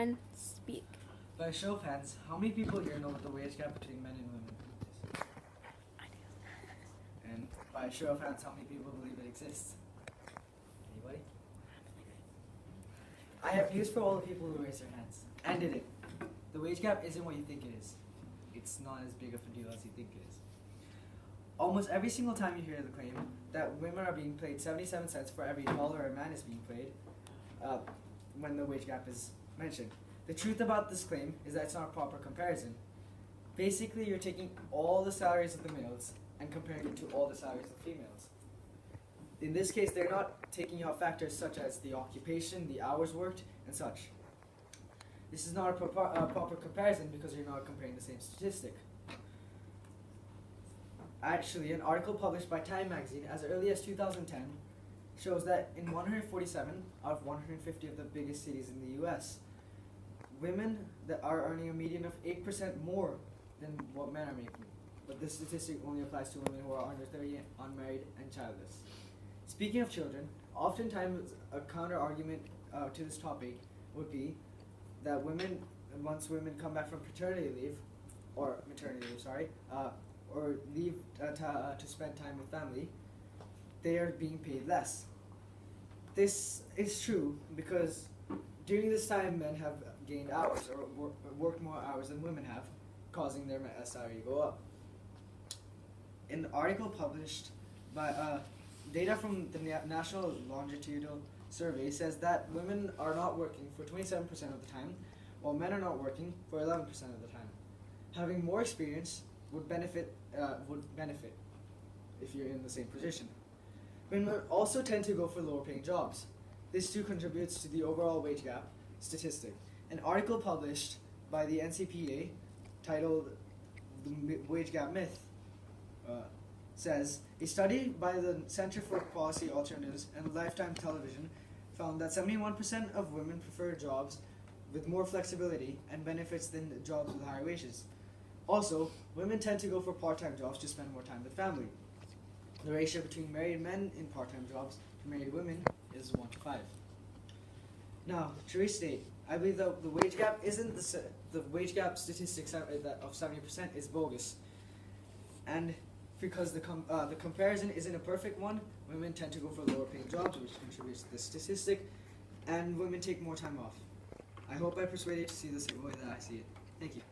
and speak. By show of hands, how many people here know what the wage gap between men and women is? And by show of hands, how many people believe it exists? Anybody? I have news for all the people who raised their hands and did it. The wage gap isn't what you think it is. It's not as big of a deal as you think it is. Almost every single time you hear the claim that women are being paid 77 cents for every dollar a man is being paid, when the wage gap is mentioned. The truth about this claim is that it's not a proper comparison. Basically, you're taking all the salaries of the males and comparing it to all the salaries of females. In this case, they're not taking out factors such as the occupation, the hours worked, and such. This is not a proper comparison because you're not comparing the same statistic. Actually, an article published by Time magazine as early as 2010 shows that in 147 out of 150 of the biggest cities in the US, women that are earning a median of 8% more than what men are making. But this statistic only applies to women who are under 30, unmarried, and childless. Speaking of children, oftentimes a counter-argument to this topic would be that once women come back from paternity leave, or maternity leave, or leave to spend time with family, they are being paid less. This is true because during this time men have gained hours or worked more hours than women have, causing their salary to go up. In the article published by data from the National Longitudinal Survey says that women are not working for 27% of the time, while men are not working for 11% of the time. Having more experience would benefit if you're in the same position. Women also tend to go for lower paying jobs. This too contributes to the overall wage gap statistic. An article published by the NCPA titled "The Wage Gap Myth" says, a study by the Center for Policy Alternatives and Lifetime Television found that 71% of women prefer jobs with more flexibility and benefits than jobs with higher wages. Also, women tend to go for part-time jobs to spend more time with family. The ratio between married men in part-time jobs to married women is 1 to 5. Now, to restate, I believe that the wage gap isn't the wage gap statistics of 70% is bogus, and because the comparison isn't a perfect one, women tend to go for lower paying jobs, which contributes to the statistic, and women take more time off. I hope I persuaded you to see this the way that I see it. Thank you.